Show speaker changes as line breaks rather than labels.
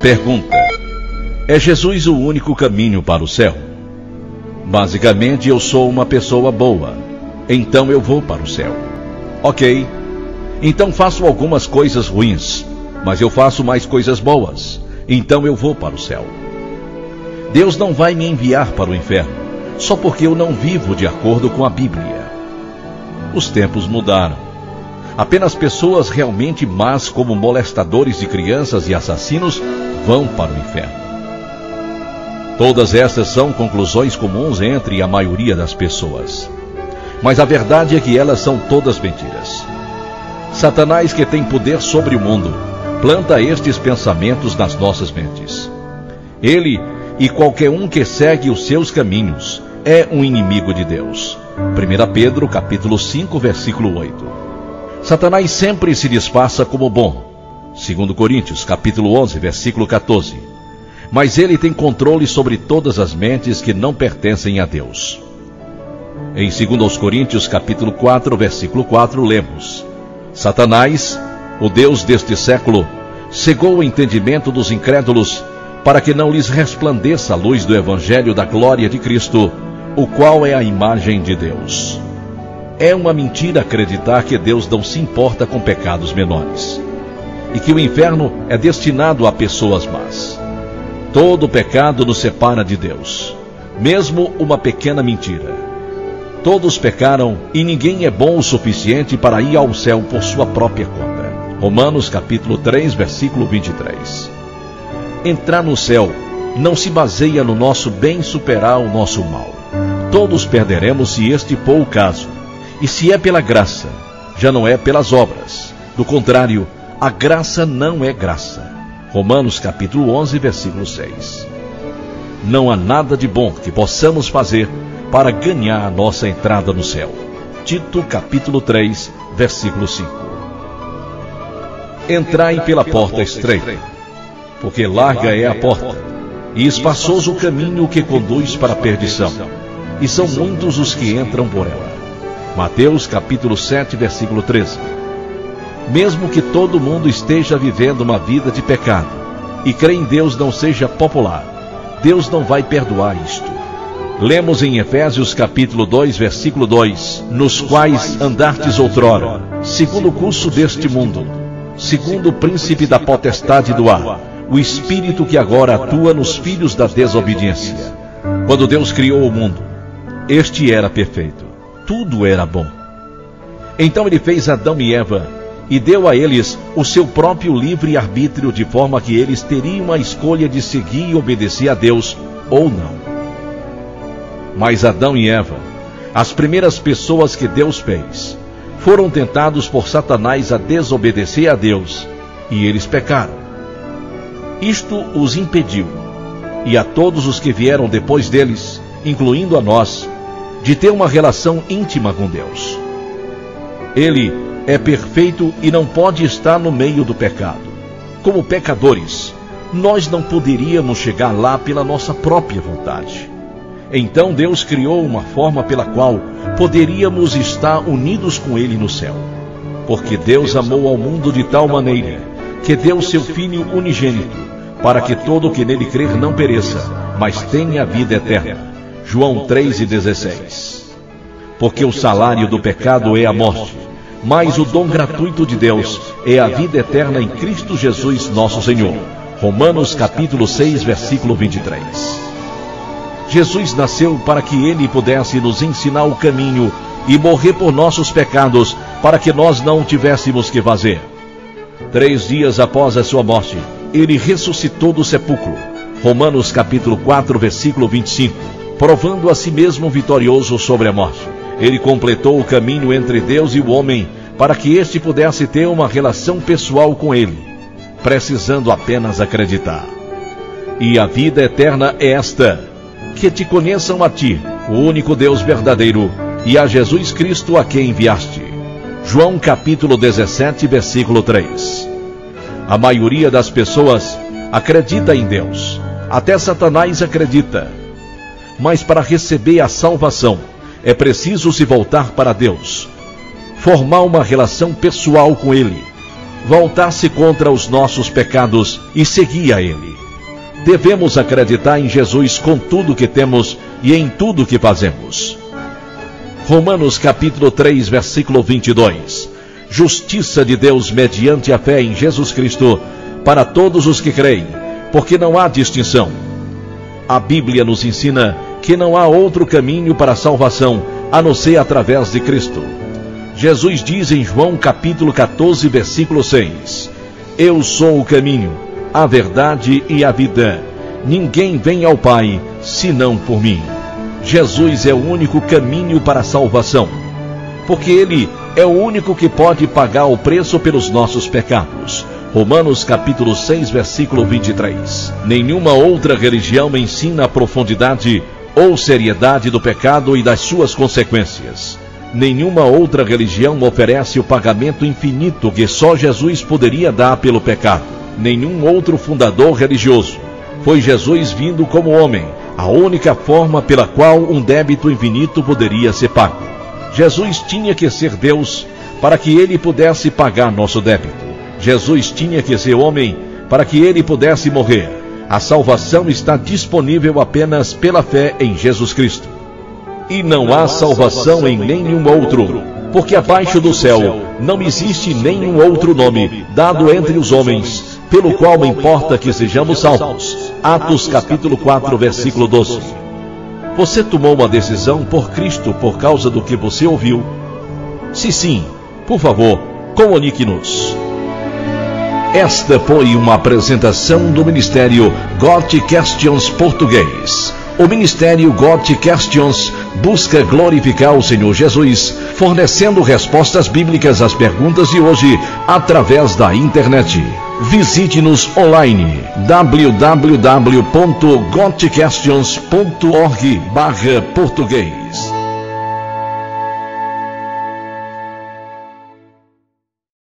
Pergunta: é Jesus o único caminho para o céu? Basicamente, eu sou uma pessoa boa, então eu vou para o céu. Ok, então faço algumas coisas ruins, mas eu faço mais coisas boas, então eu vou para o céu. Deus não vai me enviar para o inferno, só porque eu não vivo de acordo com a Bíblia. Os tempos mudaram. Apenas pessoas realmente más, como molestadores de crianças e assassinos, vão para o inferno. Todas estas são conclusões comuns entre a maioria das pessoas. Mas a verdade é que elas são todas mentiras. Satanás, que tem poder sobre o mundo, planta estes pensamentos nas nossas mentes. Ele e qualquer um que segue os seus caminhos é um inimigo de Deus. 1 Pedro capítulo 5, versículo 8. Satanás sempre se disfarça como bom. 2 Coríntios capítulo 11, versículo 14. Mas ele tem controle sobre todas as mentes que não pertencem a Deus. Em 2 Coríntios capítulo 4, versículo 4, lemos: Satanás, o Deus deste século, cegou o entendimento dos incrédulos, para que não lhes resplandeça a luz do evangelho da glória de Cristo, o qual é a imagem de Deus. É uma mentira acreditar que Deus não se importa com pecados menores, e que o inferno é destinado a pessoas más. Todo pecado nos separa de Deus, mesmo uma pequena mentira. Todos pecaram e ninguém é bom o suficiente para ir ao céu por sua própria conta. Romanos capítulo 3, versículo 23. Entrar no céu não se baseia no nosso bem superar o nosso mal. Todos perderemos se este for o caso. E se é pela graça, já não é pelas obras. Do contrário, a graça não é graça. Romanos capítulo 11, versículo 6. Não há nada de bom que possamos fazer para ganhar a nossa entrada no céu. Tito capítulo 3, versículo 5. Entrai pela porta estreita, porque larga é a porta, e espaçoso o caminho que conduz para a perdição, e são muitos os que entram por ela. Mateus capítulo 7, versículo 13. Mesmo que todo mundo esteja vivendo uma vida de pecado e crê em Deus não seja popular, Deus não vai perdoar isto. Lemos em Efésios capítulo 2, versículo 2: nos quais andastes outrora, segundo o curso deste mundo, segundo o príncipe da potestade do ar, o espírito que agora atua nos filhos da desobediência. Quando Deus criou o mundo, este era perfeito, tudo era bom. Então ele fez Adão e Eva e deu a eles o seu próprio livre-arbítrio, de forma que eles teriam a escolha de seguir e obedecer a Deus ou não. Mas Adão e Eva, as primeiras pessoas que Deus fez, foram tentados por Satanás a desobedecer a Deus, e eles pecaram. Isto os impediu, e a todos os que vieram depois deles, incluindo a nós, de ter uma relação íntima com Deus. Ele é perfeito e não pode estar no meio do pecado. Como pecadores, nós não poderíamos chegar lá pela nossa própria vontade. Então Deus criou uma forma pela qual poderíamos estar unidos com Ele no céu. Porque Deus amou ao mundo de tal maneira que deu seu Filho unigênito, para que todo o que nele crer não pereça, mas tenha a vida eterna. João 3,16. Porque o salário do pecado é a morte, mas o dom gratuito de Deus é a vida eterna em Cristo Jesus nosso Senhor. Romanos capítulo 6, versículo 23. Jesus nasceu para que Ele pudesse nos ensinar o caminho e morrer por nossos pecados, para que nós não tivéssemos que fazer. 3 dias após a sua morte, Ele ressuscitou do sepulcro. Romanos capítulo 4, versículo 25. Provando a si mesmo vitorioso sobre a morte. Ele completou o caminho entre Deus e o homem, para que este pudesse ter uma relação pessoal com Ele, precisando apenas acreditar. E a vida eterna é esta: que te conheçam a ti, o único Deus verdadeiro, e a Jesus Cristo a quem enviaste. João capítulo 17, versículo 3. A maioria das pessoas acredita em Deus, até Satanás acredita. Mas para receber a salvação, é preciso se voltar para Deus, formar uma relação pessoal com Ele, voltar-se contra os nossos pecados e seguir a Ele. Devemos acreditar em Jesus com tudo que temos e em tudo que fazemos. Romanos capítulo 3, versículo 22. Justiça de Deus mediante a fé em Jesus Cristo para todos os que creem, porque não há distinção. A Bíblia nos ensina que não há outro caminho para a salvação a não ser através de Cristo. Jesus diz em João capítulo 14, versículo 6: Eu sou o caminho, a verdade e a vida. Ninguém vem ao Pai senão por mim. Jesus é o único caminho para a salvação, porque Ele é o único que pode pagar o preço pelos nossos pecados. Romanos capítulo 6, versículo 23. Nenhuma outra religião ensina a profundidade ou seriedade do pecado e das suas consequências. Nenhuma outra religião oferece o pagamento infinito que só Jesus poderia dar pelo pecado. Nenhum outro fundador religioso. Foi Jesus vindo como homem, a única forma pela qual um débito infinito poderia ser pago. Jesus tinha que ser Deus para que Ele pudesse pagar nosso débito. Jesus tinha que ser homem para que Ele pudesse morrer. A salvação está disponível apenas pela fé em Jesus Cristo. E não há salvação em nenhum outro, porque abaixo do céu não existe nenhum outro nome dado entre os homens, pelo qual importa que sejamos salvos. Atos capítulo 4, versículo 12. Você tomou uma decisão por Cristo por causa do que você ouviu? Se sim, por favor, comunique-nos. Esta foi uma apresentação do Ministério Got Questions Português. O Ministério Got Questions busca glorificar o Senhor Jesus, fornecendo respostas bíblicas às perguntas de hoje através da internet. Visite-nos online www.gotquestions.org/português